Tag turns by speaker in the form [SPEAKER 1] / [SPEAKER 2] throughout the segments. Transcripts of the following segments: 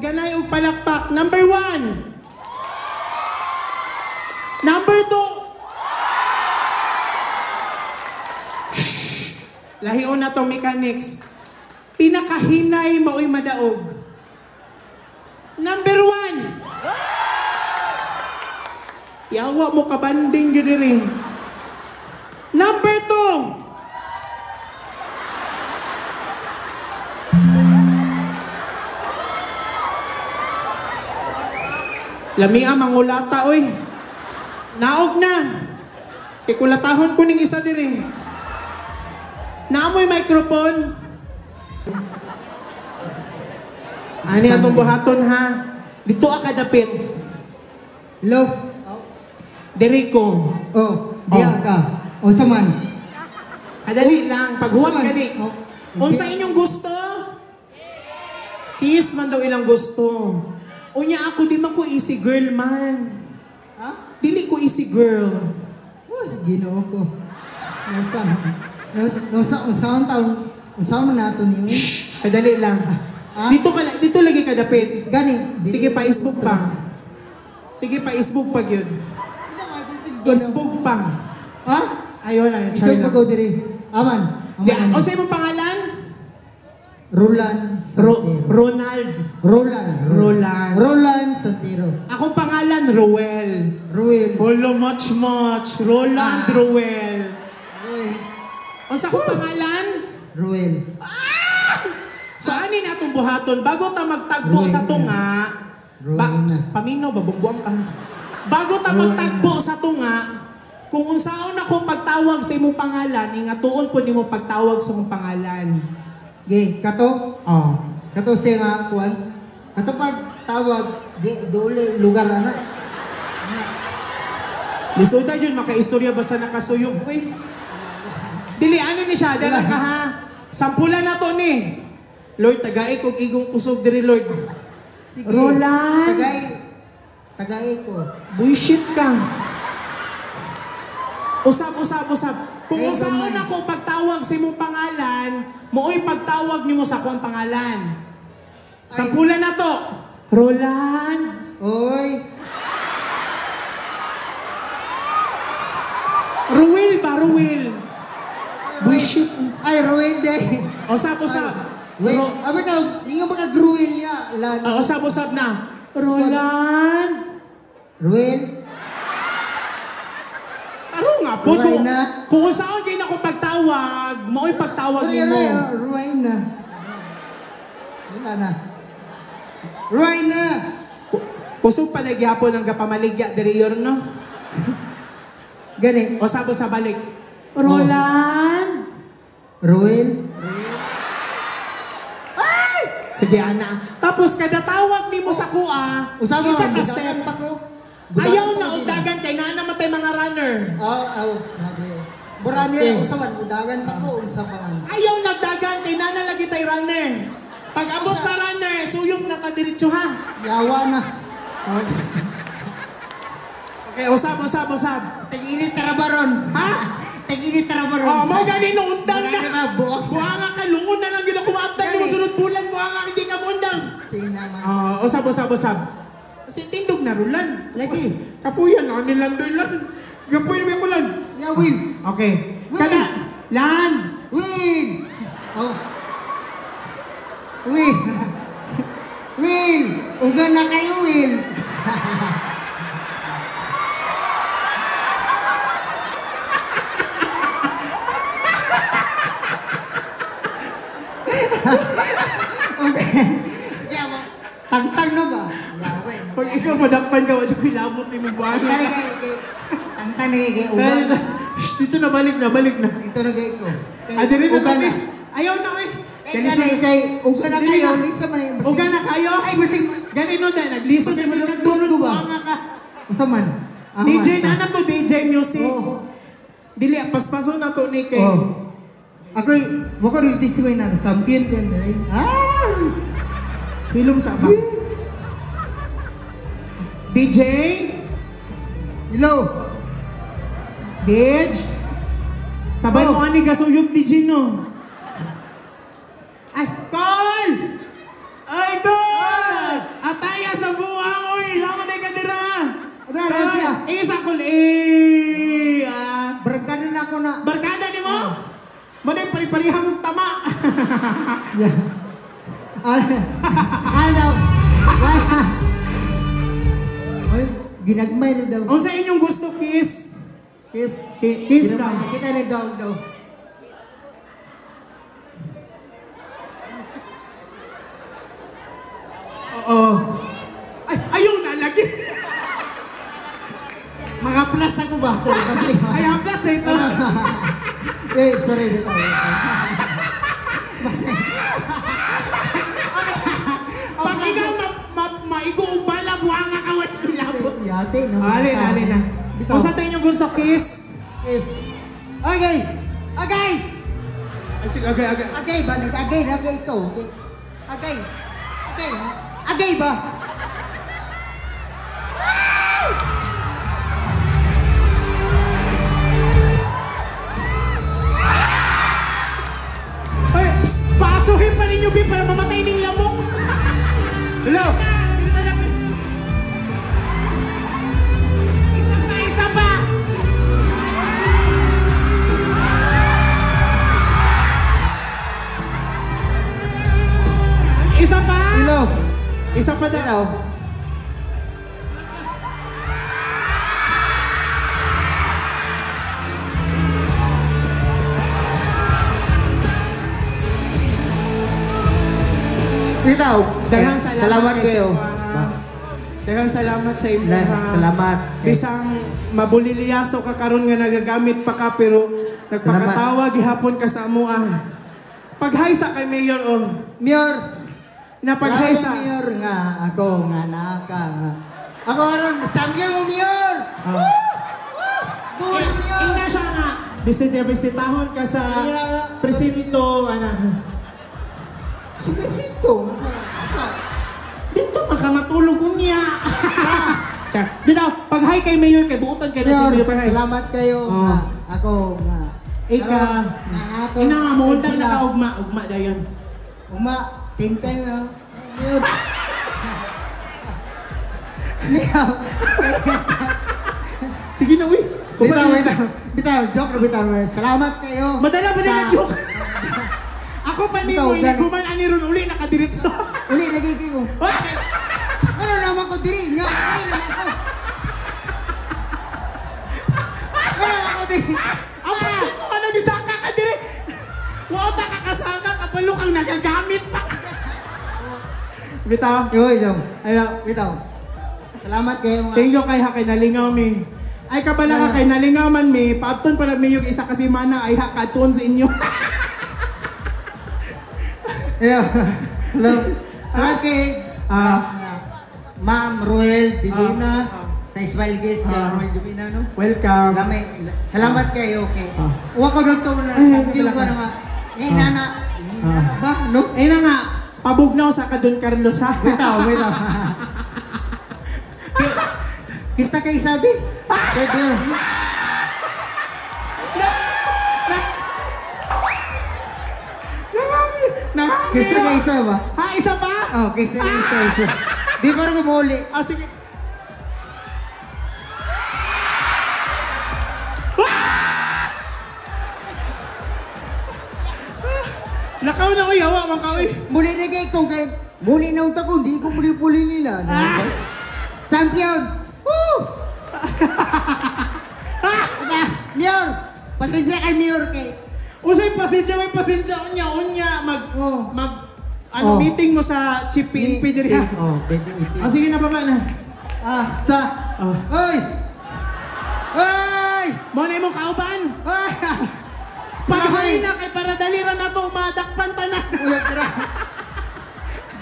[SPEAKER 1] ganay og palakpak. Number 1. Number 2. Lahion na to mechanics. Pinakahinay maoy madaog. Number 1. Yawa mo kabanding yun rin. Number 2. Lami ang mangulata, oy. Naog na. Ikulatahon ko ning isa diri. Naamoy microphone. Ani atong buhaton ha. Dito ka dapit.
[SPEAKER 2] Hello.
[SPEAKER 1] Diri ko.
[SPEAKER 2] Oh, diya ka. O saman.
[SPEAKER 1] Kadali lang. Paghuwag gani. Unsa inyong gusto? Kiss man daw ilang gusto. Unya ako di man ko easy girl man.
[SPEAKER 2] Ha?
[SPEAKER 1] Dili ko easy girl.
[SPEAKER 2] Uy, Ginoo ko. Usaon taon. Usaon na nato niyo.
[SPEAKER 1] Kadali lang. Dito lagi ka dapit.
[SPEAKER 2] Gani.
[SPEAKER 1] Sige pa isbog pa. Sige pa isbog pa gyud. Isbog pa.
[SPEAKER 2] Ha?
[SPEAKER 1] Ayon na.
[SPEAKER 2] Isog pa ko diri. Aman.
[SPEAKER 1] O sa imong pangalan?
[SPEAKER 2] Roland Santero. Roland Santero.
[SPEAKER 1] Akong pangalan, Roel. Holo, much. Roland, Roel. O sa akong pangalan?
[SPEAKER 2] Roel.
[SPEAKER 1] Saan ni natong buhaton? Bago ta magtagbo sa tunga, pamino, babungbuang ka. Bago ta magtagbo sa tunga, kung unsaon ako pagtawag sa imong pangalan, ingatuon po nimo pagtawag sa imong pangalan.
[SPEAKER 2] Ge, kato? Kato siya nga, kuwan. Kato pag tawag, dole lugar na.
[SPEAKER 1] Lisuda yun, makaistorya basta nakasuyog, uy. Dili, ano ni siya, dala ka ha. Sampulan na to ni. Lord, tagay kong igong kusog diri, Lord. Sige, Roland.
[SPEAKER 2] Tagay ko.
[SPEAKER 1] Bullshit ka. Usab. Kung usaon ako pagtawag sa imong pangalan, mooy pagtawag niyo mo sa akong pangalan. Sampulan na to. Roland.
[SPEAKER 2] Oy.
[SPEAKER 1] Ruel ba? Ruel. Bullshit.
[SPEAKER 2] Ay, Ruel day.
[SPEAKER 1] Usab.
[SPEAKER 2] Wait, abi ka, ninyo magka-gruel niya.
[SPEAKER 1] Usab na. Roland.
[SPEAKER 2] Ruel.
[SPEAKER 1] Taro nga po. Kung saan din ako pagtawag, mooy pagtawag niyo mo.
[SPEAKER 2] Ruel na. Wala na. Ruel na.
[SPEAKER 1] Kusog pa nagyapon ang kapamaligya diri yor, no?
[SPEAKER 2] Gani.
[SPEAKER 1] Usab balik. Roland.
[SPEAKER 2] Ruel.
[SPEAKER 1] Sige, ana. Tapos kada tawag nimo sa kuha, isa ka step. Ayaw na udagan kay naa namatay mga runner.
[SPEAKER 2] Burani ang usawan, udagan pa ko unsa pa man.
[SPEAKER 1] Ayaw nagdagan kay naa lagi tay runner. Pag abot sa runner, suyog na kadiretso ha.
[SPEAKER 2] Yawa na.
[SPEAKER 1] Okay, usab.
[SPEAKER 2] Tag-init tarabaron.
[SPEAKER 1] Ha?
[SPEAKER 2] Tag-init tarabaron.
[SPEAKER 1] Mo gani no undang
[SPEAKER 2] ka.
[SPEAKER 1] Buanga ka luon na lang gid ako maabtan mo sunod bulan buanga hindi ka undang. Usab. Kasi tindog na rulan.
[SPEAKER 2] Lagi.
[SPEAKER 1] Kapuyan na nilang dolan. Gapoy na ko lan.
[SPEAKER 2] Yawi.
[SPEAKER 1] Okay. Kada lan.
[SPEAKER 2] Win. Will. Uga na kayo, Will. Tangtang na ba?
[SPEAKER 1] Pag ikaw madakpan ka, wadyo kilabot ni mong buwan.
[SPEAKER 2] Tangtang na kayo, ugan.
[SPEAKER 1] Dito na, balik na.
[SPEAKER 2] Dito na kayo ko.
[SPEAKER 1] Diri na kami. Ayaw na eh.
[SPEAKER 2] Ugan na kayo, lisa man yung
[SPEAKER 1] ugan na kayo?
[SPEAKER 2] Ay, basing.
[SPEAKER 1] Ganino dahil, naglisod na mga tulog buwanga ka.
[SPEAKER 2] Usa man.
[SPEAKER 1] DJ na na to, DJ music. Dili, paspaso na to ni kay.
[SPEAKER 2] Ako'y, wako rin disway na, champion din.
[SPEAKER 1] Hilom sa ba? DJ?
[SPEAKER 2] Hello?
[SPEAKER 1] DJ? Sabay mo ani gasuyop DJ no? Ay, call! Ay, call! pareha mong tama.
[SPEAKER 2] Ano daw? Wala. Oy, ginagmay na daw.
[SPEAKER 1] Kung sa inyong gusto, kiss.
[SPEAKER 2] Kiss.
[SPEAKER 1] Kiss daw.
[SPEAKER 2] Kita na daw.
[SPEAKER 1] Oo. Ay, ayaw na lagi.
[SPEAKER 2] Mga plus ako ba?
[SPEAKER 1] Ay, plus na ito.
[SPEAKER 2] Sorry.
[SPEAKER 1] Pag ikaw maigo bala, buwang nga kawat ilabot.
[SPEAKER 2] Yate.
[SPEAKER 1] Alin na. Kung sa tayo yung gusto, kiss.
[SPEAKER 2] Kiss. Okay.
[SPEAKER 1] Ay, sige, agay.
[SPEAKER 2] Agay ba? Agay ikaw. Agay ba?
[SPEAKER 1] Ay, pasuhin pa ninyo, B, para mamatay ng lamok. Hello? Isa pa. Isa pa?
[SPEAKER 2] Hello.
[SPEAKER 1] Isa pa daw.
[SPEAKER 2] Ikaw.
[SPEAKER 1] Daghang
[SPEAKER 2] Salamat kayo.
[SPEAKER 1] Daghang salamat sa inyo.
[SPEAKER 2] Salamat.
[SPEAKER 1] Bisang mabuliliyaso ka karon nga nagagamit pa ka pero nagpakatawa gihapon ka sa amo ah. Pag-hi sa kay Mayor
[SPEAKER 2] Mayor.
[SPEAKER 1] Napag-hi sa
[SPEAKER 2] Mayor nga ako nga naka nga. Ako ron champion mo Mayor. Buhay Mayor.
[SPEAKER 1] Ina siya nga. Bisitahon ka sa presinto ana.
[SPEAKER 2] Sumisito.
[SPEAKER 1] Dito makamatulog niya. Dito pag-hi kay Mayor kay buutan kay na si Mayor.
[SPEAKER 2] Salamat kayo nga ako nga.
[SPEAKER 1] Ika. Ina nga mo undang nakaugma dayon.
[SPEAKER 2] Tintay na. Mayor.
[SPEAKER 1] Sige na, uy.
[SPEAKER 2] Bitaw, joke na. Salamat kayo.
[SPEAKER 1] Madala na joke. Ako pa ni mo, inaguman ani ron uli, nakadiritso.
[SPEAKER 2] Uli, nagiging mo. Ano naman ko diri? Nga, ano naman ko? Ano naman ko diri?
[SPEAKER 1] Ang pagkit mo, ano, nisaka ka diri. Wow, nakakasaka, kapalo kang nagagamit pa. Bitaw. Bitaw.
[SPEAKER 2] Salamat kayo nga.
[SPEAKER 1] Thank you kay Hakay Nalingaw mi. Ay kabala ka kay Nalingaw man mi. Paapton para mi yung isa kasi mana ay hakaton sa inyo.
[SPEAKER 2] Hello. Salamat kay Ma'am Ruel Divina sa Isbalgis Ruel Divina no.
[SPEAKER 1] Welcome.
[SPEAKER 2] Salamat kayo kay. Uwa ko dito na thank you ba naman. Nana ba no?
[SPEAKER 1] Ay na nga. Pabugnaw sa Kadon Carlos ha.
[SPEAKER 2] Bitaw. Kista kay sabi? Kista kay isa ba?
[SPEAKER 1] Ha, isa pa?
[SPEAKER 2] Oh, kista kay isa. Di pa rin kumuli.
[SPEAKER 1] Sige. Lakaw na uy, hawa mga uy.
[SPEAKER 2] Muli na kay kung kay muli na unta ko, hindi ko muli-puli nila. Champion! Woo! Mayor! Pasensya kay Mayor kay.
[SPEAKER 1] Usay pasensya, may pasensya unya meeting mo sa Chief PNP diri ha. Sige na baba na.
[SPEAKER 2] Hoy! Hoy!
[SPEAKER 1] Mo na imong kauban. Paghay na kay para daliran na to madakpan tanan.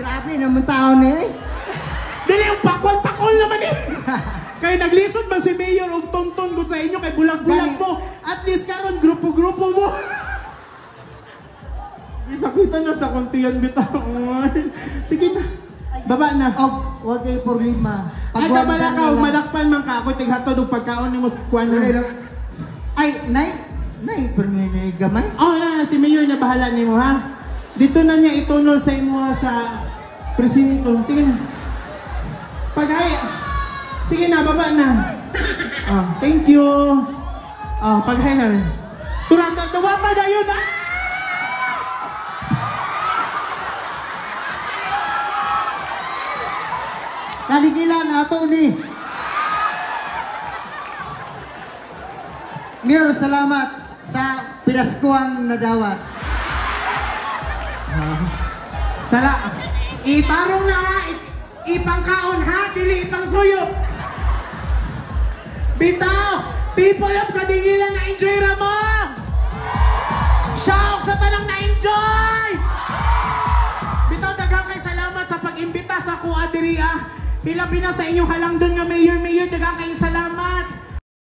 [SPEAKER 2] Grabe naman tao na eh.
[SPEAKER 1] Dili yung pakol naman eh. Kay naglisod man si Mayor og tonton gud sa inyo kay bulag-bulag mo. At least karon grupo-grupo mo. Isakitan na sa kontiyan bitaw. Sige na. Baba na.
[SPEAKER 2] Wag kay problema.
[SPEAKER 1] Ay kabala ka madakpan man ka ako tighatod og pagkaon nimo kuan.
[SPEAKER 2] Ay, nay permene gamay.
[SPEAKER 1] Na si Mayor na bahala nimo ha. Dito na niya itunol sa imo sa presinto. Sige na. Paghay. Sige na, baba na. Thank you. Paghay na. Turata, dawata na yun.
[SPEAKER 2] Kadigilan ato ni. Mayor, salamat sa pinaskuang nadawat.
[SPEAKER 1] Itarong na ha, ipangkaon ha, dili ipangsuyo. Bitaw, people of Kadigilan na enjoy ra mo. Shout sa tanang na enjoy. Bitaw, daghang kay salamat sa pag-imbita sa kuha diri ah. Pila sa inyong halangdon nga mayor, daghang kay salamat.